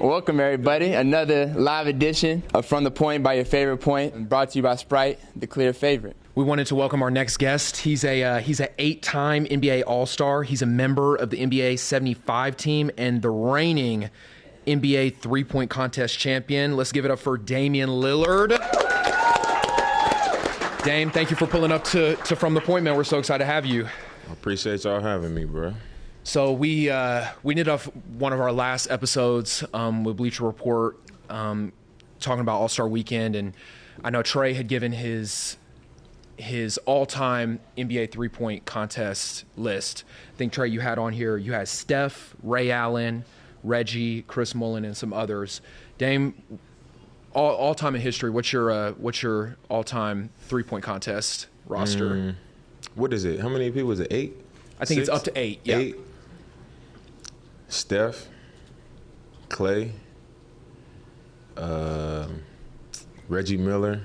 Welcome, everybody. Another live edition of From the Point by Your Favorite Point, brought to you by Sprite, the clear favorite. We wanted to welcome our next guest. He's an 8-time NBA All-Star. He's a member of the NBA 75 team and the reigning NBA three-point contest champion. Let's give it up for Damian Lillard. Dame, thank you for pulling up to From the Point, man. We're so excited to have you. I appreciate y'all having me, bro. So we ended off one of our last episodes with Bleacher Report talking about All-Star Weekend, and I know Trae had given his all-time NBA three-point contest list. I think, Trae, you had on here, you had Steph, Ray Allen, Reggie, Chris Mullin, and some others. Dame, all-time in history, what's your all-time three-point contest roster? What is it? How many people is it? 8? I think it's up to 8. Yeah. 8. Steph, Clay, Reggie Miller,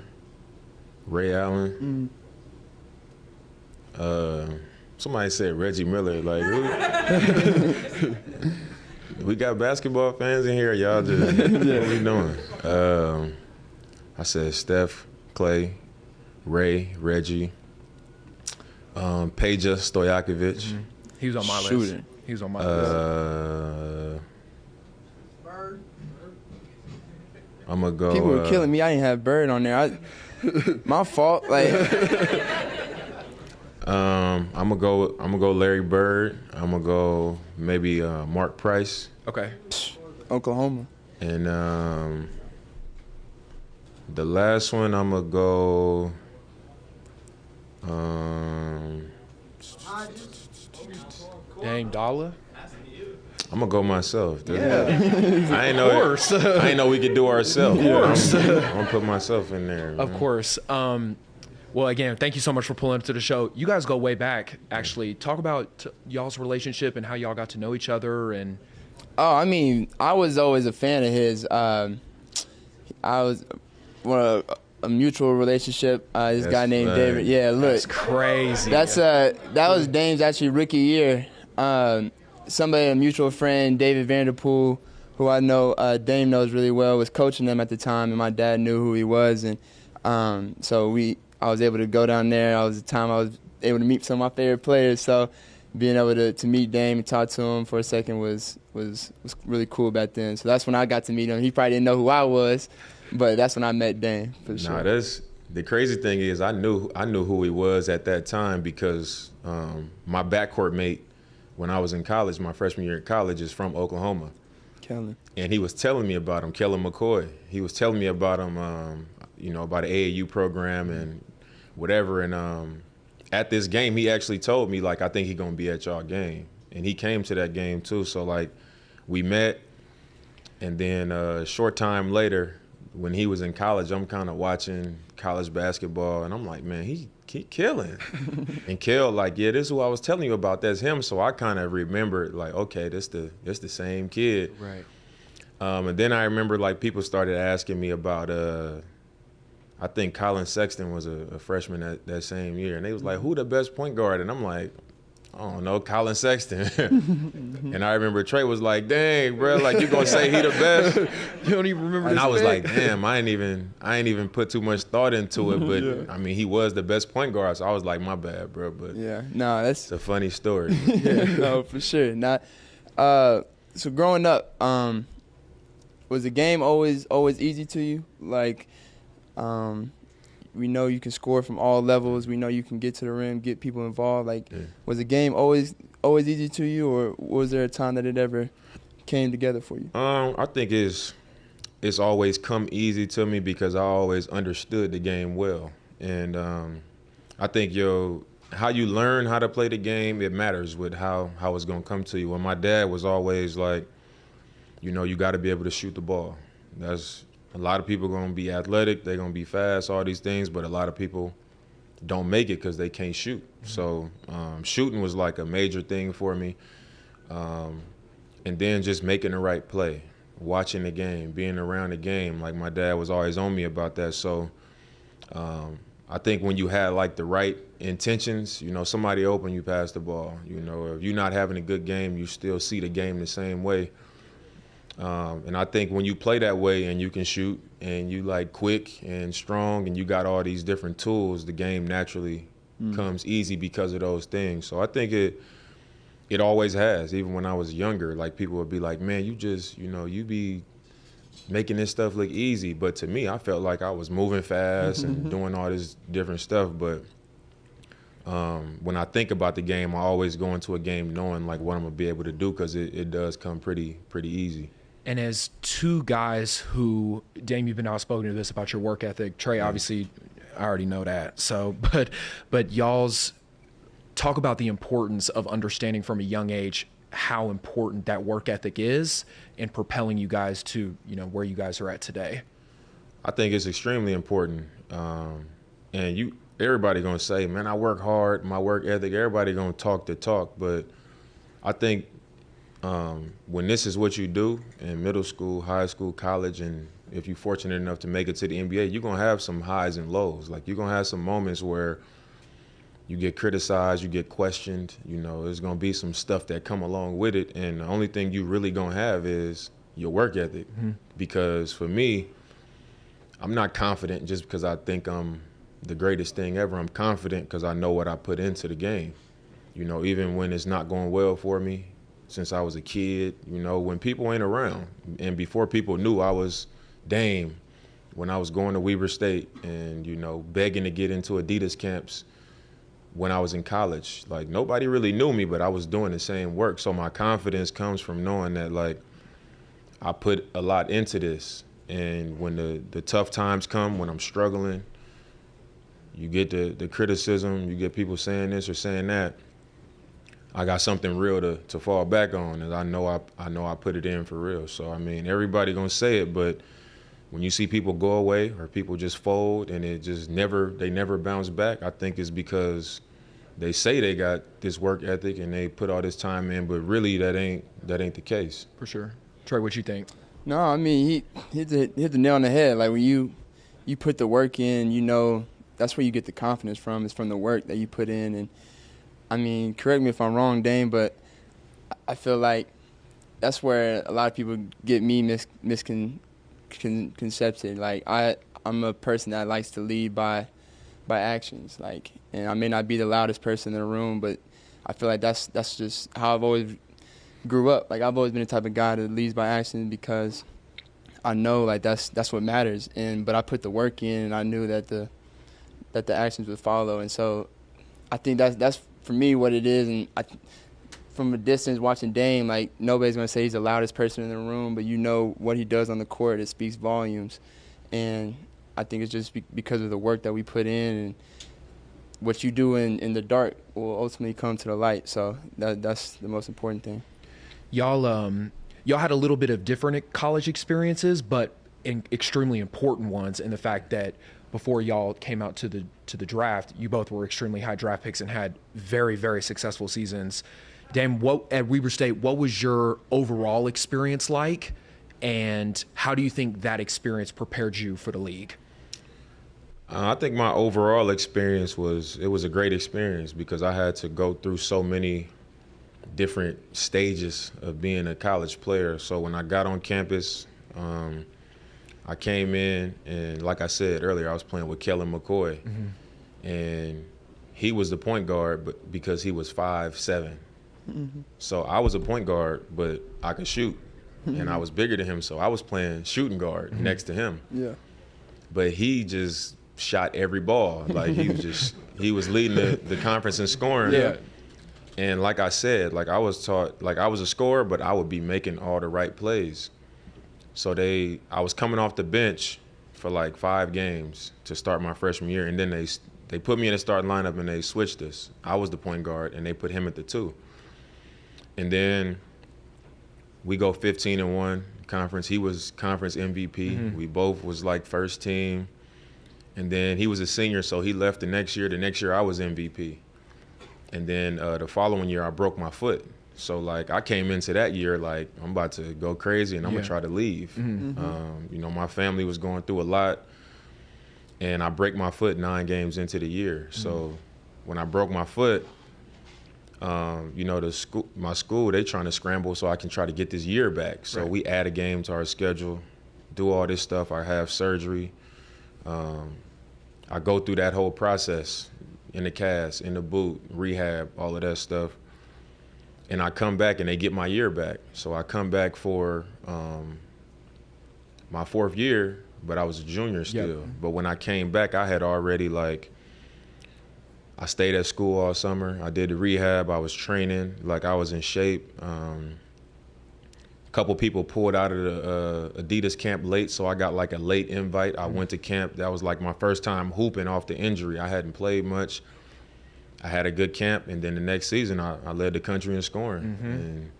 Ray Allen. Somebody said Reggie Miller. Like, who? We got basketball fans in here. Y'all just what we doing? I said Steph, Clay, Ray, Reggie, Peja Stojakovic. He was on my list. He was on my list. I'm gonna go. People were killing me. I didn't have Bird on there. My fault. Like, I'm gonna go Larry Bird. I'm gonna go maybe Mark Price. Okay. Oklahoma. And the last one I'm gonna go. Dang, Dollar. I'm gonna go myself. Yeah. I ain't know we could do ourselves. Of course. I'm gonna put myself in there. Man. Of course. Well, again, thank you so much for pulling up to the show. You guys go way back, actually. Talk about y'all's relationship and how y'all got to know each other. And Oh, I mean, I was always a fan of his. I was a mutual relationship. This guy named David. Yeah, look. that's crazy. That was Dame's actually rookie year. Somebody, a mutual friend, David Vanderpool, who I know Dame knows really well, was coaching them at the time, and my dad knew who he was, and so I was able to go down there. I was able to meet some of my favorite players. So being able to meet Dame and talk to him for a second was really cool back then. So that's when I got to meet him. He probably didn't know who I was, but that's when I met Dame for sure. That's the crazy thing is I knew who he was at that time because my backcourt mate when I was in college, my freshman year in college, is from Oklahoma. Kellen. And he was telling me about him, Kellen McCoy. He was telling me about him, about the AAU program and whatever. And at this game, he actually told me, like, I think he's going to be at y'all game. And he came to that game, too. So, like, we met. And then a short time later, when he was in college, I'm kind of watching college basketball. And I'm like, man, he killing. And Kel, like, yeah, this is who I was telling you about. That's him. So I kind of remembered, like, okay, this the same kid. Right. And then I remember, like, people started asking me about, I think Colin Sexton was a freshman that same year. And they was like, who the best point guard? And I'm like, I don't know, Colin Sexton. And I remember Trae was like, dang, bro, like, you gonna say he the best? You don't even remember And his I was name? like, damn, I ain't even put too much thought into it. But, Yeah. I mean, he was the best point guard. So I was like, my bad, bro. But Yeah, no, that's it's a funny story. yeah, no, for sure. So growing up, was the game always easy to you? Like, we know you can score from all levels. We know you can get to the rim, get people involved. Like, Yeah. was the game always easy to you, or was there a time that it ever came together for you? I think it's always come easy to me because I always understood the game well. And I think how you learn how to play the game, it matters with how it's going to come to you. And my dad was always like, you got to be able to shoot the ball. That's a lot of people going to be athletic, they're going to be fast, all these things, but a lot of people don't make it because they can't shoot. Mm-hmm. So shooting was like a major thing for me. And then just making the right play, watching the game, being around the game. Like, my dad was always on me about that. So I think when you had, like, the right intentions, somebody open, you pass the ball. If you're not having a good game, you still see the game the same way. And I think when you play that way and you can shoot and you like quick and strong and you got all these different tools, the game naturally comes easy because of those things. So I think it always has. Even when I was younger, like people would be like, man, you just, you be making this stuff look easy. But to me, I felt like I was moving fast and doing all this different stuff. But when I think about the game, I always go into a game knowing like what I'm gonna be able to do, because it does come pretty easy. And as two guys who, Dame, you've been outspoken to this about your work ethic. Trae, obviously, I already know that. So, but y'all's talk about the importance of understanding from a young age how important that work ethic is in propelling you guys to, where you guys are at today. I think it's extremely important. And everybody gonna say, man, I work hard, my work ethic. Everybody gonna talk the talk, but I think when this is what you do in middle school, high school, college, and if you're fortunate enough to make it to the NBA, you're going to have some highs and lows. Like, you're going to have some moments where you get criticized, you get questioned. There's going to be some stuff that come along with it, and the only thing you really going to have is your work ethic. Because for me, I'm not confident just because I think I'm the greatest thing ever. I'm confident because I know what I put into the game. Even when it's not going well for me, since I was a kid, when people ain't around. And before people knew I was Dame, when I was going to Weber State and, begging to get into Adidas camps when I was in college. Like, nobody really knew me, but I was doing the same work. So my confidence comes from knowing that, like, I put a lot into this. And when the tough times come, when I'm struggling, you get the criticism, you get people saying this or saying that. I got something real to fall back on, and I know I put it in for real. So I mean, everybody gonna say it, but when you see people go away or people just fold and they never bounce back, I think it's because they say they got this work ethic and they put all this time in, but really that ain't the case. For sure. Trae, what you think? No, I mean, he hit the nail on the head. Like, when you put the work in, that's where you get the confidence from. It's from the work that you put in. And I mean, correct me if I'm wrong, Dame, but I feel like that's where a lot of people get me misconcepted. Like, I'm a person that likes to lead by actions. Like, and I may not be the loudest person in the room, but I feel like that's just how I've always grew up. Like, I've always been the type of guy that leads by actions because I know, like, that's what matters. But I put the work in, and I knew that the actions would follow. And so I think that's for me what it is. And from a distance watching Dame, like, nobody's going to say he's the loudest person in the room, but what he does on the court, it speaks volumes. And I think it's just because of the work that we put in, and what you do in the dark will ultimately come to the light. So that's the most important thing. Y'all had a little bit of different college experiences, but extremely important ones in the fact that before y'all came out to the draft, you both were extremely high draft picks and had very, very successful seasons. Dame, at Weber State, what was your overall experience like, and how do you think that experience prepared you for the league? I think my overall experience was a great experience because I had to go through so many different stages of being a college player. So when I got on campus, I came in, and like I said earlier, I was playing with Kellen McCoy, and he was the point guard, but because he was 5'7". So I was a point guard, but I could shoot, and I was bigger than him, so I was playing shooting guard next to him. Yeah. But he just shot every ball. Like, he was leading the conference in scoring. Yeah. And like I said, like, I was taught, like, I was a scorer, but I would be making all the right plays. So I was coming off the bench for like 5 games to start my freshman year, and then they put me in the starting lineup and they switched us. I was the point guard, and they put him at the 2. And then we go 15-1 conference. He was conference MVP. We both was like first team. And then he was a senior, so he left the next year. The next year I was MVP. And then the following year I broke my foot. So, like, I came into that year like, I'm about to go crazy and I'm going to try to leave. My family was going through a lot, and I break my foot 9 games into the year. So when I broke my foot, you know, my school, they trying to scramble so I can try to get this year back. So we add a game to our schedule, do all this stuff. I have surgery. I go through that whole process in the cast, in the boot, rehab, all of that stuff. And I come back and they get my year back. So I come back for my 4th year, but I was a junior still. Yep. But when I came back, I had already, like, I stayed at school all summer. I did the rehab. I was training. Like, I was in shape. A couple people pulled out of the Adidas camp late, so I got, like, a late invite. I went to camp. That was, like, my first time hooping off the injury. I hadn't played much. I had a good camp, and then the next season I led the country in scoring.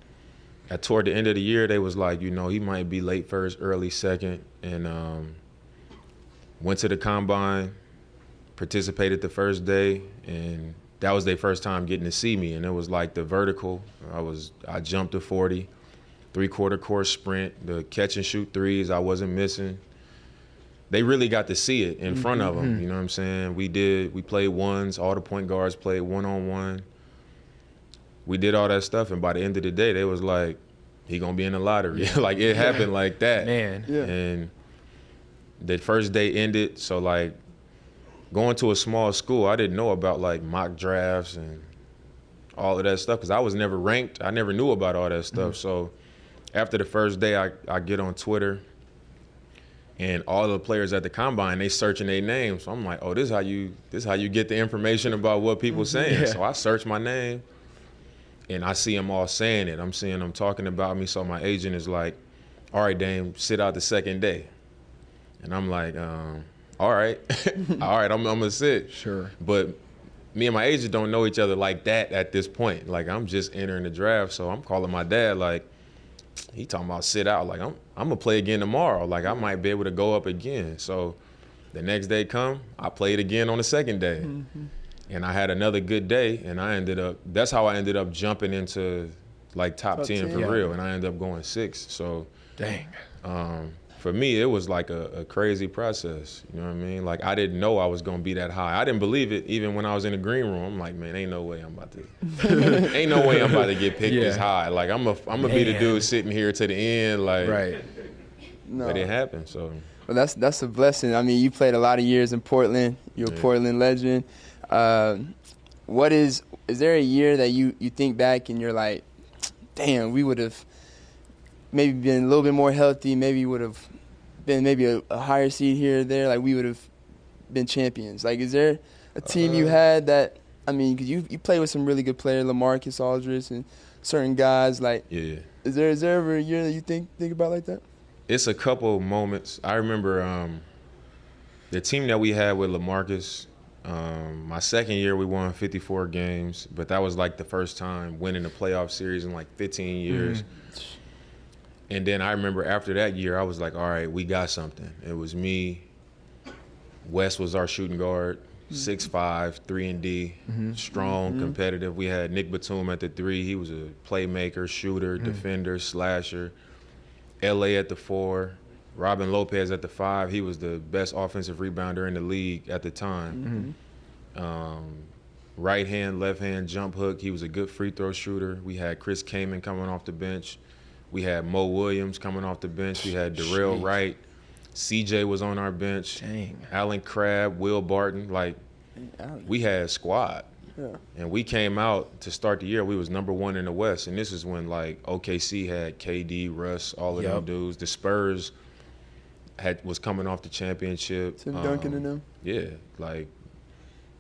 And toward the end of the year, they was like, you know, he might be late first, early second, and went to the combine, participated the first day, and that was their first time getting to see me. And it was like the vertical. I jumped to 40, 3/4 course sprint, the catch and shoot threes I wasn't missing. They really got to see it in front of them, you know what I'm saying? We played ones, all the point guards played one-on-one. We did all that stuff, and by the end of the day, they was like, he gonna be in the lottery. Like, it happened like that. Man. Yeah. And the first day ended, so, like, going to a small school, I didn't know about, like, mock drafts and all of that stuff, because I was never ranked. I never knew about all that stuff. So after the first day, I get on Twitter, and all the players at the combine, they searching their names. So I'm like, oh, this how you get the information about what people saying. Yeah. So I search my name, and I see them all saying it. I'm seeing them talking about me. So my agent is like, all right, Dame, sit out the second day. And I'm like, all right. All right, I'm gonna sit. Sure. But me and my agent don't know each other like that at this point. Like, I'm just entering the draft, so I'm calling my dad, like, he talking about sit out. Like, I'm gonna play again tomorrow. Like, I might be able to go up again. So the next day come, I played again on the second day. And I had another good day, and that's how I ended up jumping into, like, top 10 for real. And I ended up going 6. So dang. For me, it was like a crazy process. You know what I mean? Like, I didn't know I was gonna be that high. I didn't believe it even when I was in the green room. I'm like, man, ain't no way I'm about to get picked this high. Like, I'm gonna be the dude sitting here to the end. Like, No. But it happened. So. Well, that's a blessing. I mean, you played a lot of years in Portland. You're a Portland legend. Is there a year that you think back and you're like, damn, we would have maybe been a little bit more healthy, maybe would have been maybe a higher seed here or there, like we would have been champions? Like, is there a team you had that, I mean, because you played with some really good players, LaMarcus Aldridge and certain guys, like, is there ever a year that you think about like that? It's a couple moments. I remember the team that we had with LaMarcus, my second year we won 54 games, but that was like the first time winning a playoff series in like 15 years. And then I remember after that year, I was like, all right, we got something. It was me. Wes was our shooting guard, 6'5", 3-and-D, strong, competitive. We had Nick Batum at the 3. He was a playmaker, shooter, defender, slasher. L.A. at the 4. Robin Lopez at the 5. He was the best offensive rebounder in the league at the time. Right hand, left hand, jump hook. He was a good free throw shooter. We had Chris Kaman coming off the bench. We had Mo Williams coming off the bench. We had Darrell Wright. CJ was on our bench. Dang. Alan Crabb, Will Barton. Like, we had a squad. Yeah. And we came out to start the year. We was number 1 in the West. And this is when, like, OKC had KD, Russ, all of them dudes. The Spurs was coming off the championship. Tim Duncan and them. Yeah. Like,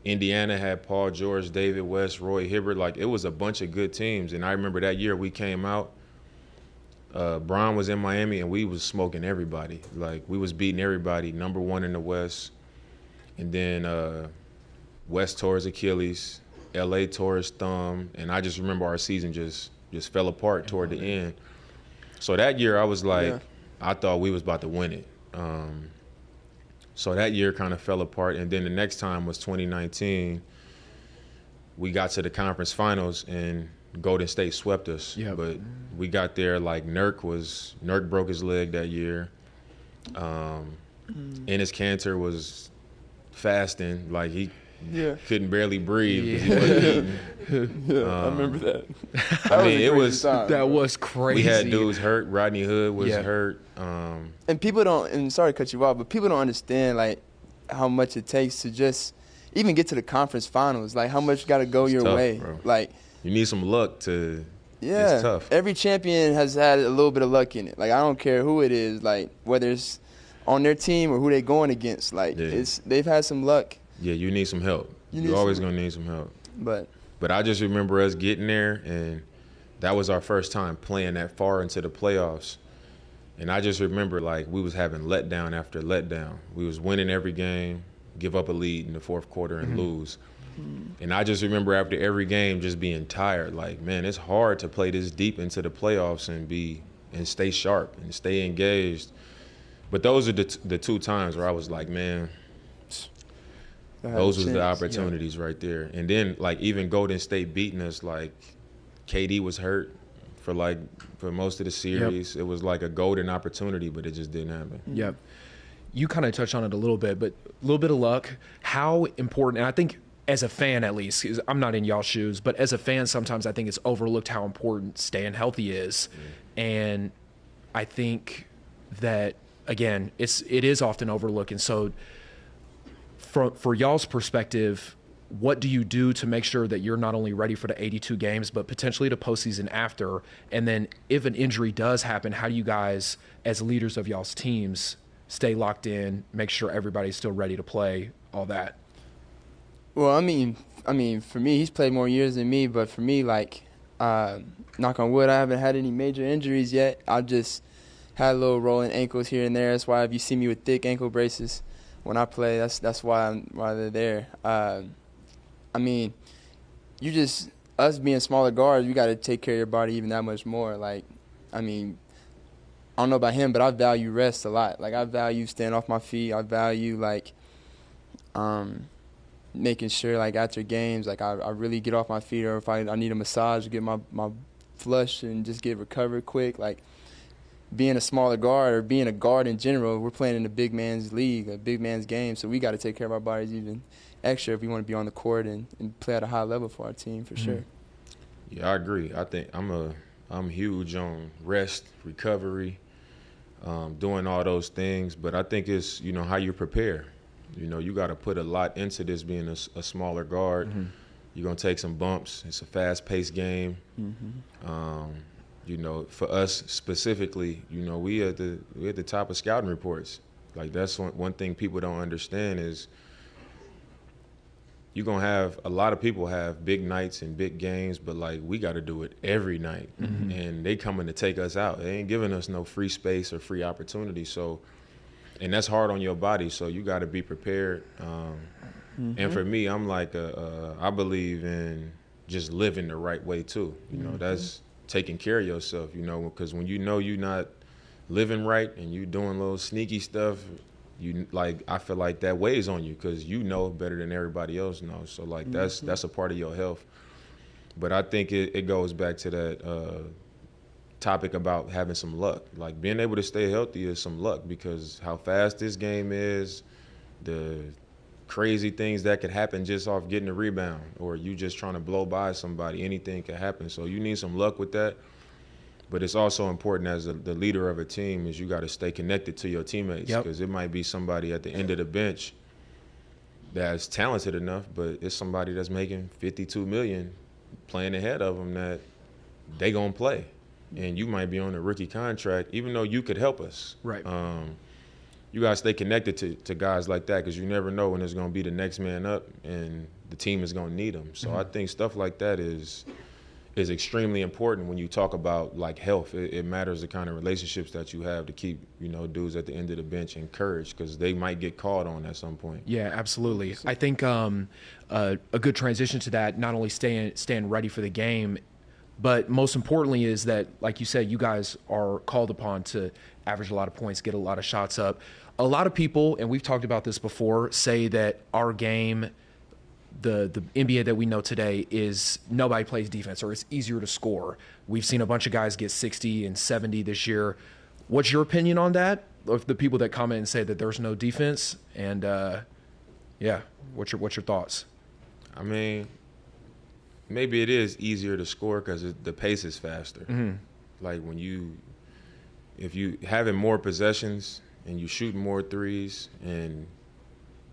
Indiana had Paul George, David West, Roy Hibbert. Like, it was a bunch of good teams. And I remember that year we came out. Bron was in Miami, and we was smoking everybody. Like, we was beating everybody, number 1 in the West. And then West tore his Achilles, L.A. tore his thumb, and I just remember our season just fell apart toward the end. So that year I was like, I thought we was about to win it. So that year kind of fell apart, and then the next time was 2019. We got to the conference finals, and Golden State swept us. But we got there, like, Nurk broke his leg that year. Enes Kanter was fasting. Like, couldn't barely breathe. 'Cause he wasn't eating. I remember that. I mean, it was That was crazy. We had dudes hurt. Rodney Hood was hurt. And people don't. And sorry to cut you off, but people don't understand like how much it takes to just even get to the conference finals. Like how much got to go your tough, way. bro. Like you need some luck to. yeah, it's tough. Every champion has had a little bit of luck in it. Like I don't care who it is. Like whether it's on their team or who they're going against. Like they've had some luck. Yeah, you need some help. You're always gonna need some help. But I just remember us getting there, and that was our first time playing that far into the playoffs. And I just remember, like, we was having letdown after letdown. We was winning every game, give up a lead in the fourth quarter and lose. And I just remember after every game just being tired. Like, man, it's hard to play this deep into the playoffs and stay sharp and stay engaged. But those are the two times where I was like, man, those was the opportunities right there. And then, like, even Golden State beating us, like, KD was hurt for most of the series. It was like a golden opportunity, but it just didn't happen. Yep. You kind of touched on it a little bit, but a little bit of luck. How important, and I think as a fan at least, 'cause I'm not in y'all's shoes, but as a fan sometimes I think it's overlooked how important staying healthy is. And I think that, again, it is often overlooked. And so for y'all's perspective, what do you do to make sure that you're not only ready for the 82 games, but potentially the postseason after? And then if an injury does happen, how do you guys, as leaders of y'all's teams, stay locked in, make sure everybody's still ready to play, all that? Well, I mean, for me, he's played more years than me, but for me, like, knock on wood, I haven't had any major injuries yet. I just had a little rolling ankles here and there. That's why if you see me with thick ankle braces when I play, that's why they're there. I mean, us being smaller guards, you got to take care of your body even that much more. Like, I mean, I don't know about him, but I value rest a lot. Like, I value staying off my feet. I value, like, making sure, like, after games, like, I really get off my feet, or if I need a massage to get my flush and just get recovered quick. Like, being a smaller guard or being a guard in general, we're playing in a big man's league, a big man's game, so we got to take care of our bodies even extra if we want to be on the court and play at a high level for our team, for sure. Yeah, I agree. I think I'm huge on rest, recovery, doing all those things, but I think it's, how you prepare. You got to put a lot into this being a smaller guard. You're going to take some bumps. It's a fast-paced game. For us specifically, we at the top of scouting reports. Like, that's one thing people don't understand is you're going to have a lot of people have big nights and big games, but, like, we got to do it every night. And they coming to take us out. They ain't giving us no free space or free opportunity. So, and that's hard on your body, so you got to be prepared. And for me, I'm like, I believe in just living the right way too. That's taking care of yourself, because when you're not living right and you doing little sneaky stuff, I feel like that weighs on you because better than everybody else knows. So, like, that's a part of your health. But I think it goes back to that topic about having some luck. Like, being able to stay healthy is some luck because how fast this game is, the crazy things that could happen just off getting a rebound or you just trying to blow by somebody, anything could happen. So you need some luck with that. But it's also important as the leader of a team is you got to stay connected to your teammates because it might be somebody at the end of the bench that's talented enough, but it's somebody that's making $52 million playing ahead of them that they gonna play. And you might be on a rookie contract, even though you could help us. Right. You got to stay connected to guys like that because you never know when there's going to be the next man up and the team is going to need them. So I think stuff like that is extremely important when you talk about, like, health. It matters the kind of relationships that you have to keep, dudes at the end of the bench encouraged because they might get called on at some point. Yeah, absolutely. I think a good transition to that, not only staying ready for the game, but most importantly is that, like you said, you guys are called upon to average a lot of points, get a lot of shots up. A lot of people, and we've talked about this before, say that our game, the NBA that we know today, is nobody plays defense or it's easier to score. We've seen a bunch of guys get 60 and 70 this year. What's your opinion on that? Of the people that comment and say that there's no defense and, Yeah. What's your thoughts? I mean, maybe it is easier to score because the pace is faster. Mm-hmm. Like if you having more possessions and you shooting more threes and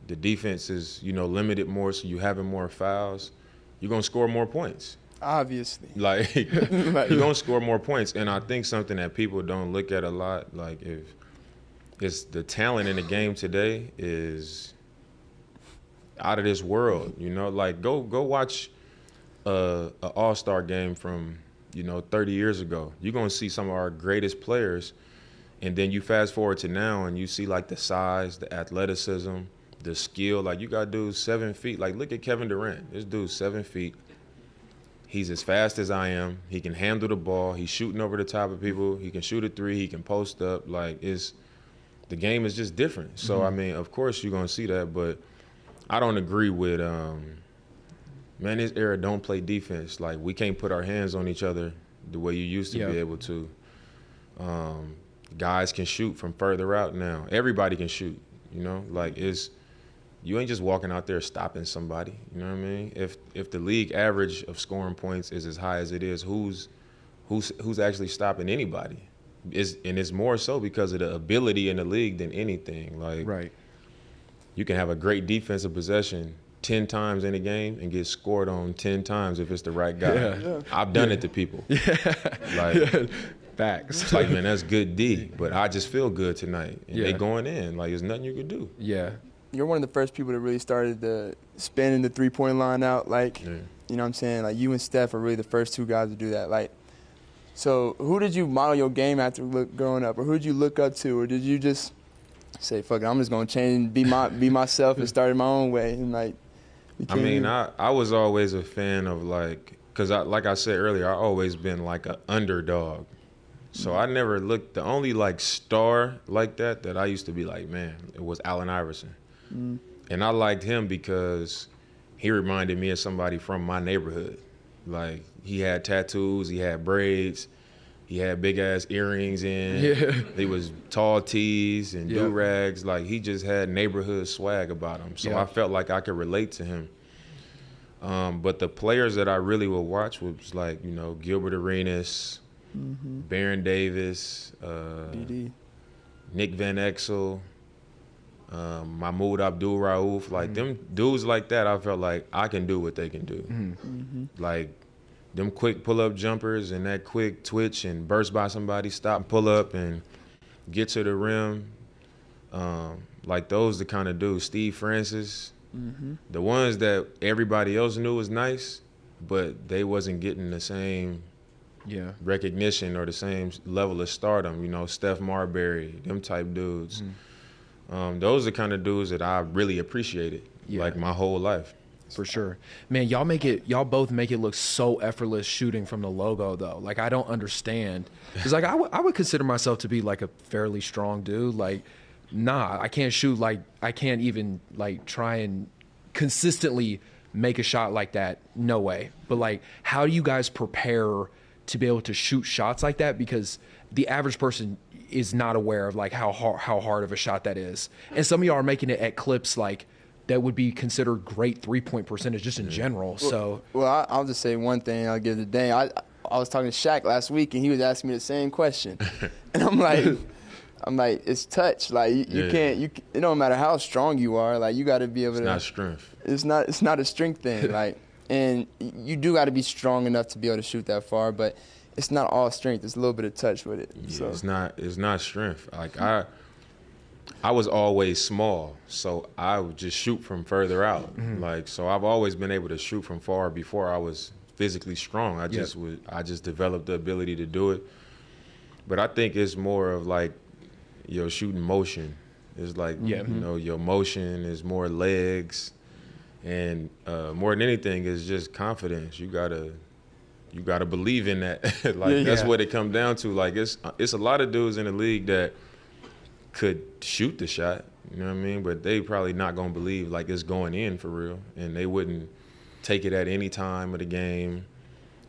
the defense is, limited more, so you having more fouls, you're going to score more points. Obviously. Like, you're going to score more points. And I think something that people don't look at a lot, like if it's the talent in the game today is out of this world, Like, go watch an all-star game from, 30 years ago. You're going to see some of our greatest players, and then you fast forward to now and you see, like, the size, the athleticism, the skill. Like, you got dudes 7 feet. Like, look at Kevin Durant. This dude's 7 feet. He's as fast as I am. He can handle the ball. He's shooting over the top of people. He can shoot a three. He can post up. Like, the game is just different. So, Mm-hmm. I mean, of course you're going to see that, but I don't agree with, man, this era don't play defense. Like, we can't put our hands on each other the way you used to be able to. Guys can shoot from further out now. Everybody can shoot, Like, you ain't just walking out there stopping somebody. You know what I mean? If the league average of scoring points is as high as it is, who's actually stopping anybody? And it's more so because of the ability in the league than anything. Like, Right. you can have a great defensive possession 10 times in a game and get scored on 10 times if it's the right guy. Yeah. I've done it to people. Like, Facts. it's like, man, that's good D, but I just feel good tonight. And they Yeah. going in. Like, there's nothing you could do. Yeah. You're one of the first people that really started the spinning the three-point line out. Like, Yeah. you know what I'm saying? Like, you and Steph are really the first two guys to do that. Like, so who did you model your game after growing up? Or who did you look up to? Or did you just say, fuck it, I'm just going to change, be myself and start it my own way? And, like, I mean, I was always a fan of, like, because like I said earlier, I always been like an underdog. So I never looked, the only, like, star like that I used to be like, man, it was Allen Iverson. And I liked him because he reminded me of somebody from my neighborhood. Like, he had tattoos, he had braids, he had big-ass earrings in. Yeah. He was tall tees and Yep. do-rags. Like, he just had neighborhood swag about him. So Yeah. I felt like I could relate to him. But the players that I really would watch was, like, Gilbert Arenas, Baron Davis, BD. Nick Van Exel, Mahmoud Abdul-Rauf, like them dudes like that, I felt like I can do what they can do. Like them quick pull-up jumpers and that quick twitch and burst by somebody, stop and pull up and get to the rim. Like those the kind of dudes. Steve Francis, the ones that everybody else knew was nice, but they wasn't getting the same Yeah. recognition or the same level of stardom. Steph Marbury, them type dudes. Those are the kind of dudes that I really appreciated, like my whole life. For sure. Man, y'all both make it look so effortless shooting from the logo, though. Like, I don't understand. Because, like, I would consider myself to be, like, a fairly strong dude. Like, nah, I can't shoot, like, I can't even, like, try and consistently make a shot like that. No way. But, like, how do you guys prepare to be able to shoot shots like that? Because the average person is not aware of, like, how hard of a shot that is. And some of y'all are making it at clips, like, that would be considered great three-point percentage just in general. So, Well, I'll just say one thing. I'll give it to Dane. I was talking to Shaq last week, and he was asking me the same question. And I'm like, it's touch. Like, you can't, it don't matter how strong you are. Like, you got to be able to. It's not strength. It's not a strength thing. Like, and you do got to be strong enough to be able to shoot that far, but it's not all strength. It's a little bit of touch with it. Yeah, So. it's not strength. Like I was always small, so I would just shoot from further out. Like, so I've always been able to shoot from far before I was physically strong. I just developed the ability to do it. But I think it's more of like your shooting motion. It's like your motion is more legs, and more than anything is just confidence. You gotta believe in that. That's what it comes down to. Like, it's a lot of dudes in the league that could shoot the shot, you know what I mean? But they probably not gonna believe like it's going in for real, and they wouldn't take it at any time of the game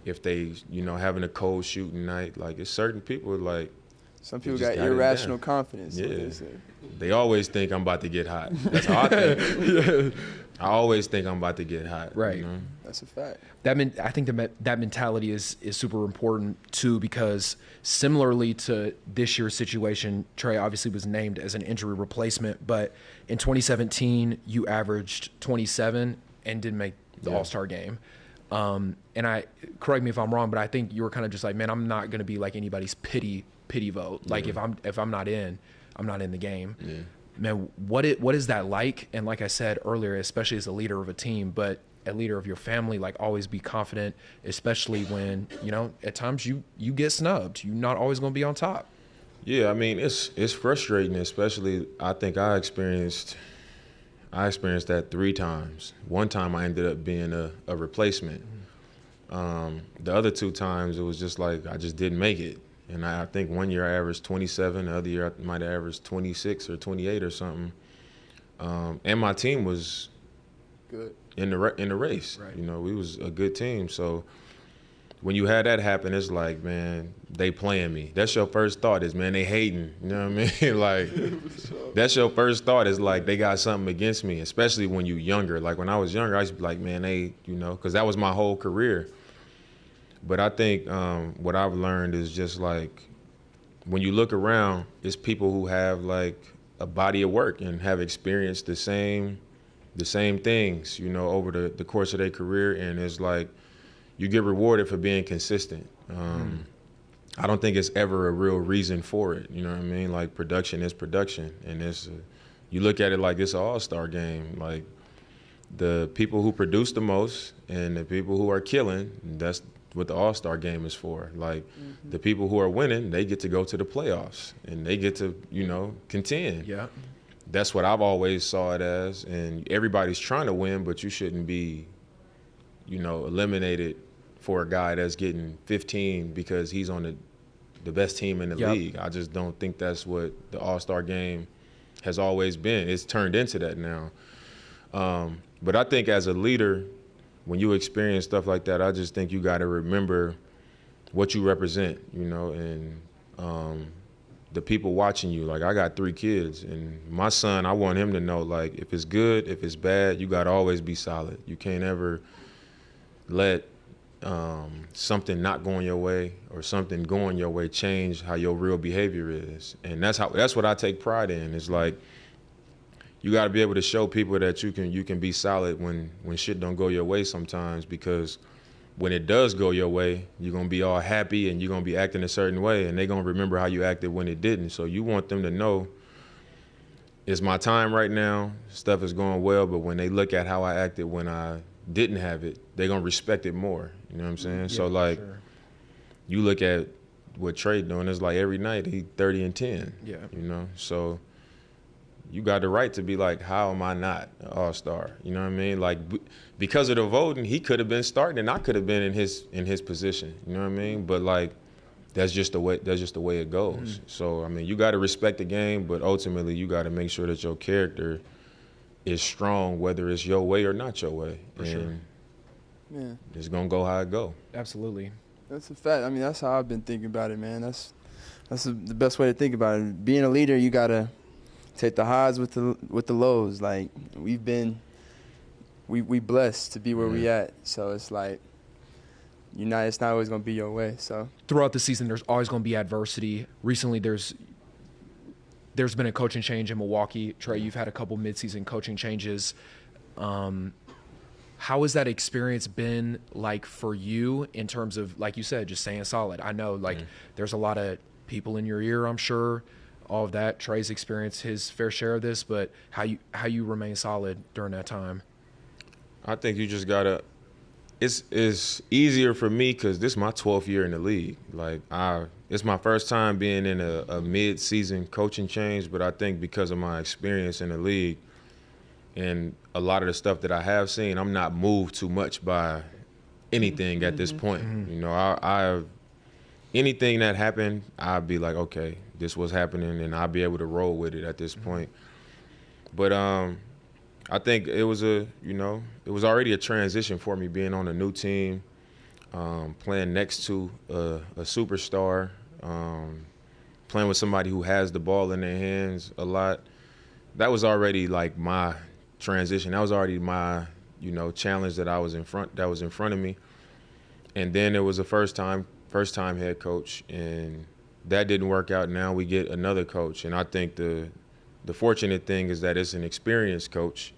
if they, having a cold shooting night. Like, it's certain people like Some people got irrational confidence. Yeah. They always think I'm about to get hot. That's how I think. I always think I'm about to get hot. Right. You know? That's a fact. I think that mentality is super important too, because similarly to this year's situation, Trae obviously was named as an injury replacement, but in 2017 you averaged 27 and didn't make the All-Star game. And correct me if I'm wrong, but I think you were kind of just like, man, I'm not going to be like anybody's pity vote. Like if I'm not in, I'm not in the game. Yeah. Man, what is that like? And like I said earlier, especially as a leader of a team, but a leader of your family, like always be confident, especially when, at times you get snubbed. You're not always going to be on top. Yeah, I mean, it's frustrating, especially I think I experienced that 3 times. One time I ended up being a replacement. The other 2 times it was just like I just didn't make it. And I think one year I averaged 27, the other year I might have averaged 26 or 28 or something. And my team was good in the race. Right. We was a good team. So when you had that happen, it's like, man, they playing me. That's your first thought is, man, they hating. You know what I mean? Like, that's your first thought is like they got something against me, especially when you younger. Like when I was younger, I used to be like, man, they, because that was my whole career. But I think what I've learned is just like when you look around, it's people who have like a body of work and have experienced the same things, over the course of their career. And it's like you get rewarded for being consistent. I don't think it's ever a real reason for it. You know what I mean? Like production is production. And you look at it like it's an all-star game. Like the people who produce the most and the people who are killing, that's what the all-star game is for. Like the people who are winning, they get to go to the playoffs and they get to, contend. Yeah. That's what I've always saw it as. And everybody's trying to win, but you shouldn't be, eliminated for a guy that's getting 15 because he's on the best team in the league. I just don't think that's what the all-star game has always been. It's turned into that now. But I think as a leader, when you experience stuff like that, I just think you got to remember what you represent, and the people watching you. Like, I got 3 kids, and my son, I want him to know, like, if it's good, if it's bad, you got to always be solid. You can't ever let something not going your way or something going your way change how your real behavior is. And that's what I take pride in. It's like, you got to be able to show people that you can be solid when shit don't go your way sometimes, because when it does go your way, you're going to be all happy and you're going to be acting a certain way, and they're going to remember how you acted when it didn't. So you want them to know, it's my time right now, stuff is going well, but when they look at how I acted when I didn't have it, they're going to respect it more. You know what I'm saying? Yeah, so, like, sure. You look at what Trae doing, it's like every night he 30 and 10. Yeah. So you got the right to be like, how am I not an all-star? You know what I mean? Like, because of the voting, he could have been starting and I could have been in his position. You know what I mean? But like, that's just the way it goes. So I mean, you got to respect the game, but ultimately you got to make sure that your character is strong, whether it's your way or not your way. For sure. Yeah. It's gonna go how it go. Absolutely. That's a fact. I mean, that's how I've been thinking about it, man. That's the best way to think about it. Being a leader, you gotta take the highs with the lows. Like, we blessed to be where we at. So it's like, it's not always gonna be your way. So Throughout the season, there's always going to be adversity. Recently, there's been a coaching change in Milwaukee. Trae, you've had a couple midseason coaching changes. How has that experience been like for you in terms of, like you said, just staying solid? I know, like, there's a lot of people in your ear, I'm sure, all of that. Trae's experienced his fair share of this, but how you remain solid during that time? I think you just gotta. It's easier for me because this is my 12th year in the league. Like, it's my first time being in a mid-season coaching change, but I think because of my experience in the league and a lot of the stuff that I have seen, I'm not moved too much by anything at this point. Anything that happened, I'd be like, okay, this was happening, and I'll be able to roll with it at this point. But I think it was already a transition for me being on a new team, playing next to a superstar, playing with somebody who has the ball in their hands a lot, that was already like my transition. That was already my, challenge that was in front of me. And then it was a first time head coach, and that didn't work out. Now we get another coach, and I think the fortunate thing is that it's an experienced coach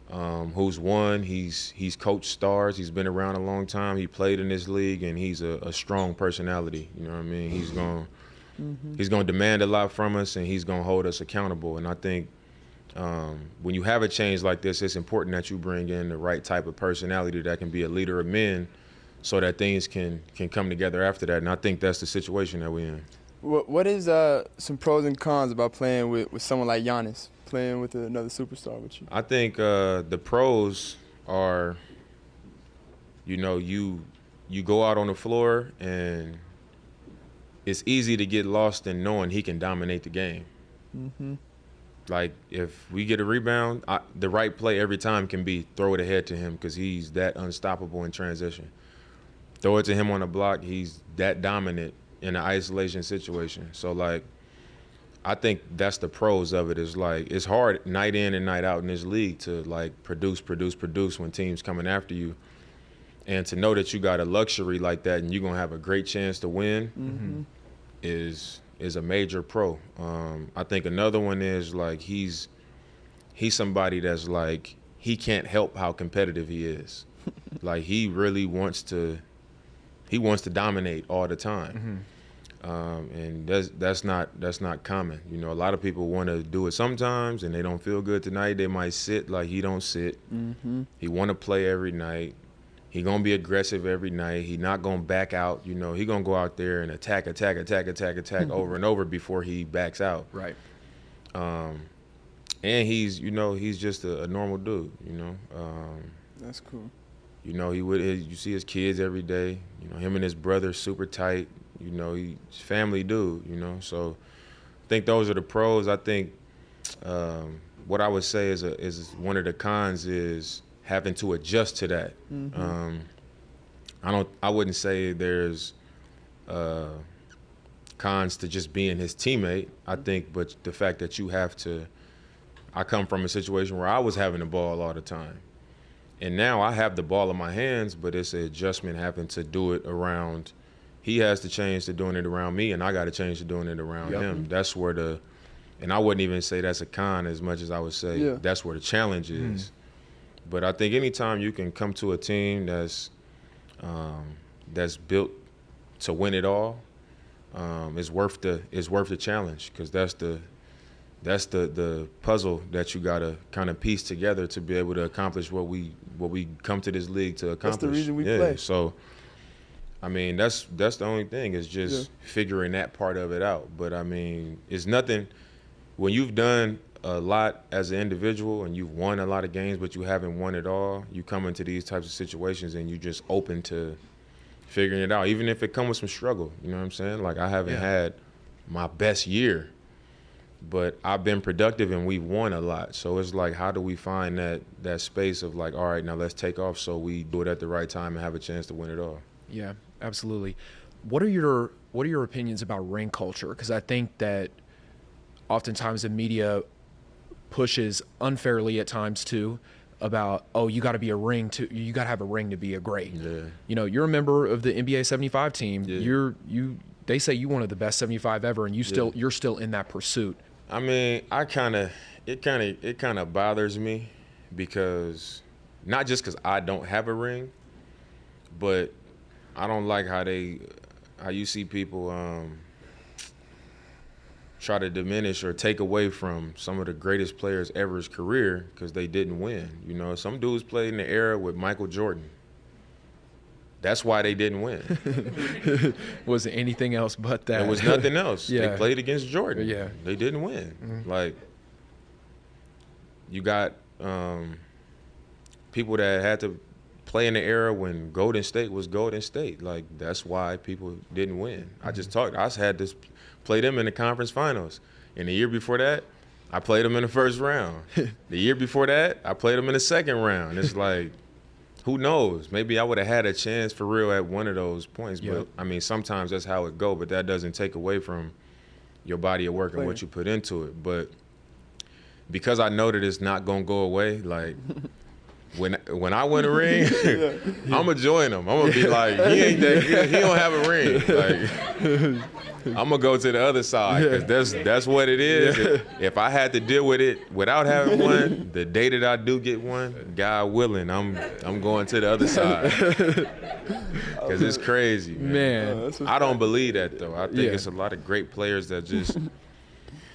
who's won. He's coached stars. He's been around a long time. He played in this league, and he's a strong personality. You know what I mean? He's going to demand a lot from us, and he's going to hold us accountable. And I think when you have a change like this, it's important that you bring in the right type of personality that can be a leader of men, so that things can come together after that. And I think that's the situation that we're in. What is some pros and cons about playing with someone like Giannis, playing with another superstar with you? I think the pros are, you go out on the floor and it's easy to get lost in knowing he can dominate the game. Mm-hmm. Like, if we get a rebound, the right play every time can be throw it ahead to him, because he's that unstoppable in transition. Throw it to him on the block, he's that dominant in an isolation situation. So, like, I think that's the pros of it. Is like, it's hard night in and night out in this league to, like, produce when teams coming after you. And to know that you got a luxury like that and you're going to have a great chance to win is a major pro. I think another one is, like, he's somebody that's, like, he can't help how competitive he is. Like, he really wants to dominate all the time. And that's not common. A lot of people want to do it sometimes and they don't feel good tonight. They might sit. Like, he don't sit. He want to play every night. He gonna be aggressive every night. He not gonna back out. He gonna go out there and attack over and over before he backs out. Right. And he's just a normal dude. That's cool. You see his kids every day. Him and his brother super tight. He's family dude. So I think those are the pros. I think what I would say is one of the cons is having to adjust to that. I wouldn't say there's cons to just being his teammate. I think, but the fact that you have to. I come from a situation where I was having the ball all the time. And now I have the ball in my hands, but it's an adjustment having to do it around. He has to change to doing it around me, and I got to change to doing it around him. That's where and I wouldn't even say that's a con as much as I would say that's where the challenge is. But I think anytime you can come to a team that's built to win it all, is worth the challenge, because that's the puzzle that you gotta kind of piece together to be able to accomplish what we come to this league to accomplish. That's the reason we play. So, I mean, that's the only thing, is just figuring that part of it out. But I mean, it's nothing when you've done a lot as an individual and you've won a lot of games, but you haven't won it all. You come into these types of situations and you're just open to figuring it out, even if it comes with some struggle. You know what I'm saying? Like, I haven't had my best year, but I've been productive and we've won a lot. So it's like, how do we find that space of, like, all right, now let's take off so we do it at the right time and have a chance to win it all. Yeah, absolutely. What are your opinions about ring culture? Because I think that oftentimes the media pushes unfairly at times too about, you got to be you got to have a ring to be a great. Yeah. You're a member of the NBA 75 team. Yeah. They say you one of the best 75 ever, and you're still in that pursuit. I mean, it kind of bothers me, because not just because I don't have a ring, but I don't like how you see people try to diminish or take away from some of the greatest players ever's career because they didn't win. Some dudes played in the era with Michael Jordan. That's why they didn't win. Was it anything else but that? There was nothing else. Yeah. They played against Jordan. Yeah. They didn't win. Like, you got people that had to play in the era when Golden State was Golden State. Like, that's why people didn't win. I had to play them in the conference finals. And the year before that, I played them in the first round. The year before that, I played them in the second round. It's like, who knows? Maybe I would have had a chance for real at one of those points. But, I mean, sometimes that's how it go. But that doesn't take away from your body of work and what you put into it. But because I know that it's not gonna go away, like when I win a ring, I'm gonna join him. I'm gonna be like, he ain't that good. He don't have a ring. Like, I'm gonna go to the other side because that's what it is. If I had to deal with it without having one, the day that I do get one, God willing, I'm going to the other side because it's crazy, man. I don't believe that though. I think it's a lot of great players that just,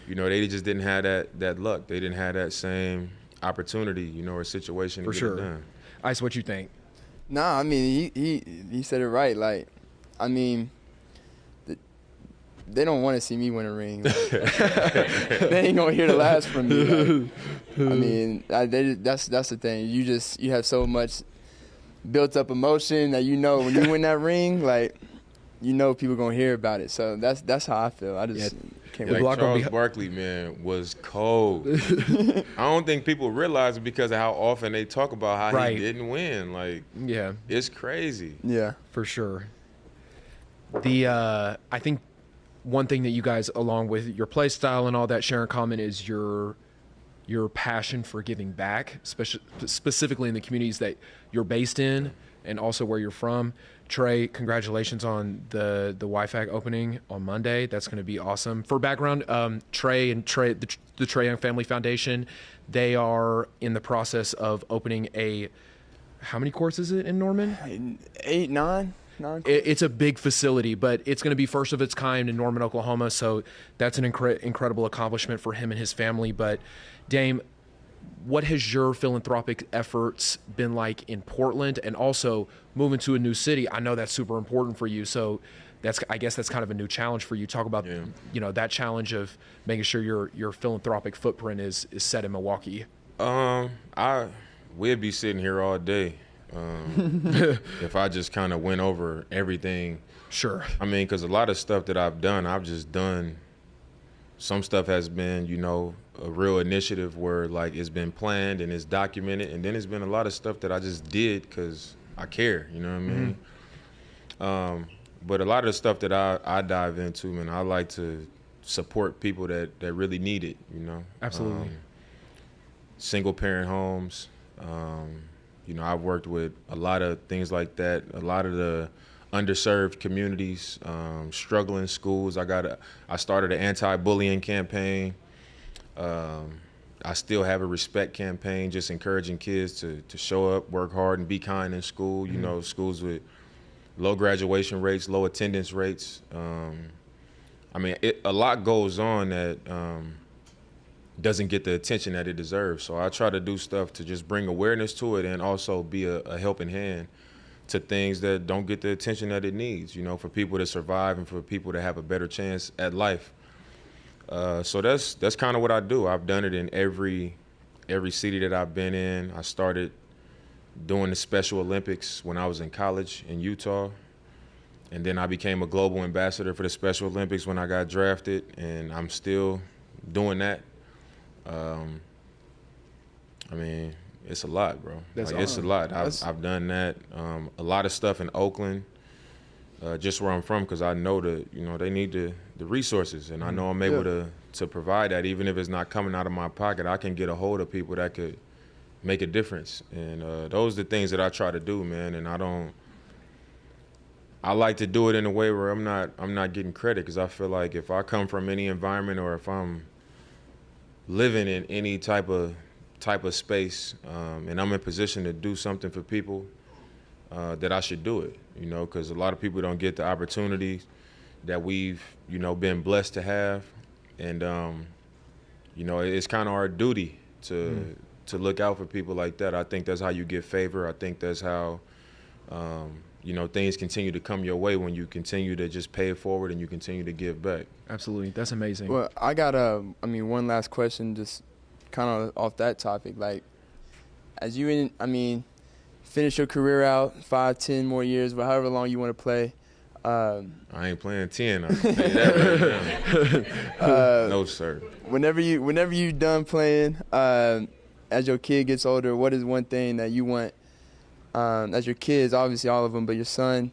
they just didn't have that luck. They didn't have that same opportunity, or situation to get it done. Ice, what you think? Nah, I mean, he said it right. Like, I mean, they don't want to see me win a ring. Like, they ain't gonna hear the last from me. Like, I mean, that's the thing. You have so much built up emotion that when you win that ring, like, people gonna hear about it. So that's how I feel. I just can't wait. Like Charles Barkley, man, was cold. I don't think people realize it because of how often they talk about how he didn't win. Like, it's crazy. Yeah, for sure. I think one thing that you guys, along with your play style and all that, share in common is your passion for giving back, specifically in the communities that you're based in and also where you're from. Trae, congratulations on the YFAC opening on Monday. That's going to be awesome. For background, Trae and the Trae Young Family Foundation, they are in the process of opening how many courts is it in Norman? 8, 9. It's a big facility, but it's going to be first of its kind in Norman, Oklahoma. So that's an incredible accomplishment for him and his family. But Dame, what has your philanthropic efforts been like in Portland, and also moving to a new city? I know that's super important for you. So I guess that's kind of a new challenge for you. Talk about that challenge of making sure your philanthropic footprint is set in Milwaukee. We'd be sitting here all day. If I just kind of went over everything. Sure. I mean, because a lot of stuff that I've just done. Some stuff has been, a real initiative where, like, it's been planned and it's documented. And then it's been a lot of stuff that I just did because I care, you know what I mean? But a lot of the stuff that I dive into, man, I like to support people that really need it, Absolutely. Single-parent homes. I've worked with a lot of things like that, a lot of the underserved communities, struggling schools. I started an anti-bullying campaign. I still have a respect campaign, just encouraging kids to show up, work hard, and be kind in school. Schools with low graduation rates, low attendance rates. A lot goes on that doesn't get the attention that it deserves. So I try to do stuff to just bring awareness to it and also be a helping hand to things that don't get the attention that it needs, for people to survive and for people to have a better chance at life. So that's kind of what I do. I've done it in every city that I've been in. I started doing the Special Olympics when I was in college in Utah. And then I became a global ambassador for the Special Olympics when I got drafted, and I'm still doing that. It's a lot, bro. It's a lot. I've done that. A lot of stuff in Oakland, just where I'm from, because I know they need the resources, and I know I'm able to provide that. Even if it's not coming out of my pocket, I can get a hold of people that could make a difference. And those are the things that I try to do, man. And I like to do it in a way where I'm not getting credit, because I feel like if I come from any environment, or if I'm living in any type of space, and I'm in position to do something for people, that I should do it, because a lot of people don't get the opportunities that we've, been blessed to have. And, it's kind of our duty to look out for people like that. I think that's how you get favor. I think that's how, things continue to come your way, when you continue to just pay it forward and you continue to give back. Absolutely. That's amazing. Well, I got one last question, just kind of off that topic. Like, as you finish your career out, 5, 10 more years, but however long you want to play. I ain't playing 10. I'll tell you that right now. No, sir. Whenever you done playing, as your kid gets older, what is one thing that you want, as your kids, obviously all of them, but your son,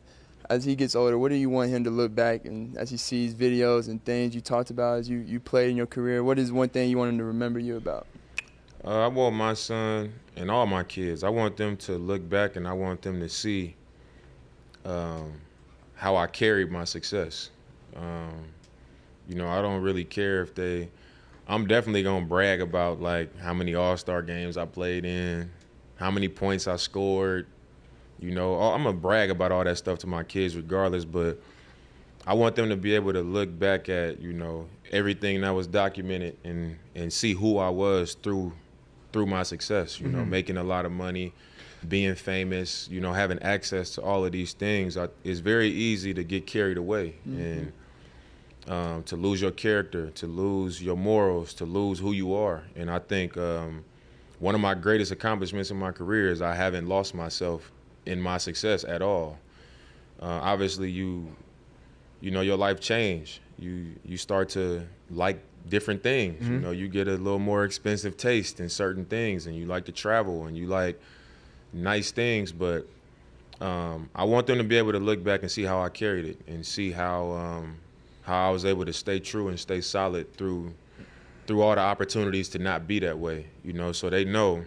as he gets older, what do you want him to look back and as he sees videos and things you talked about as you played in your career? What is one thing you want him to remember you about? I want my son and all my kids, I want them to look back and I want them to see how I carried my success. You know, I don't really care if I'm definitely going to brag about, like, how many All-Star games I played in, how many points I scored. You know, I'm going to brag about all that stuff to my kids regardless, but I want them to be able to look back at, you know, everything that was documented and see who I was through my success, you know, making a lot of money, being famous, you know, having access to all of these things. It's very easy to get carried away and to lose your character, to lose your morals, to lose who you are. And I think one of my greatest accomplishments in my career is I haven't lost myself in my success at all. Obviously, you know, your life changed. You start to like different things. You know, you get a little more expensive taste in certain things, and you like to travel, and you like nice things. But I want them to be able to look back and see how I carried it, and see how I was able to stay true and stay solid through all the opportunities to not be that way. You know, so they know,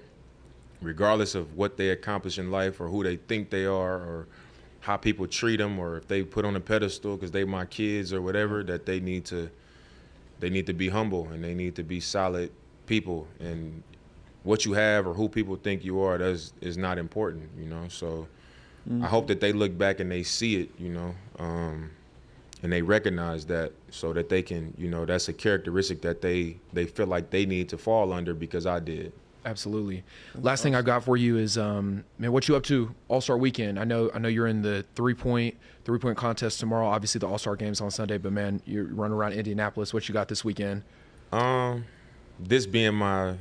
regardless of what they accomplish in life or who they think they are or how people treat them or if they put on a pedestal because they my kids or whatever, that they need to be humble and they need to be solid people. And what you have or who people think you are, is not important, you know. So I hope that they look back and they see it, you know, and they recognize that, so that they can, you know, that's a characteristic that they feel like they need to fall under because I did. Absolutely. Last thing I got for you is, man, what you up to All-Star Weekend? I know you're in the three-point contest tomorrow. Obviously, the All-Star game's on Sunday, but man, you're running around Indianapolis. What you got this weekend? This being my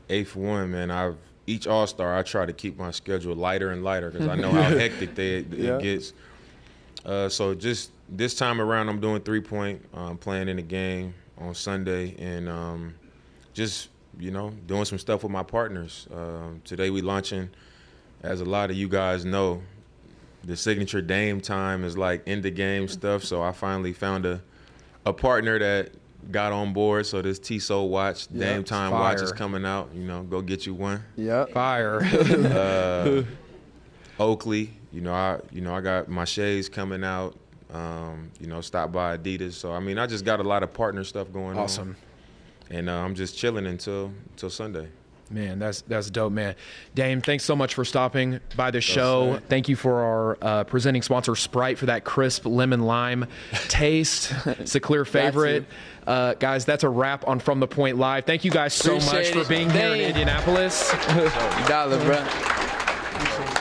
8th one, man, each All-Star I try to keep my schedule lighter and lighter because I know how hectic it gets. So just this time around, I'm doing 3-point, playing in the game on Sunday, and just, you know, doing some stuff with my partners. Today we launching, as a lot of you guys know, the signature Dame time is like end of game stuff. So I finally found a partner that got on board. So this Tissot watch, Dame time watch is coming out. You know, go get you one. Yep. Fire. Oakley, you know, I got my shades coming out. You know, stopped by Adidas. So I mean, I just got a lot of partner stuff going on. Awesome. And I'm just chilling until Sunday. Man, that's dope, man. Dame, thanks so much for stopping by the show. Thank you for our presenting sponsor, Sprite, for that crisp lemon lime taste. It's a clear favorite. Guys, that's a wrap on From the Point Live. Thank you guys so much for being here in Indianapolis. $1, bro.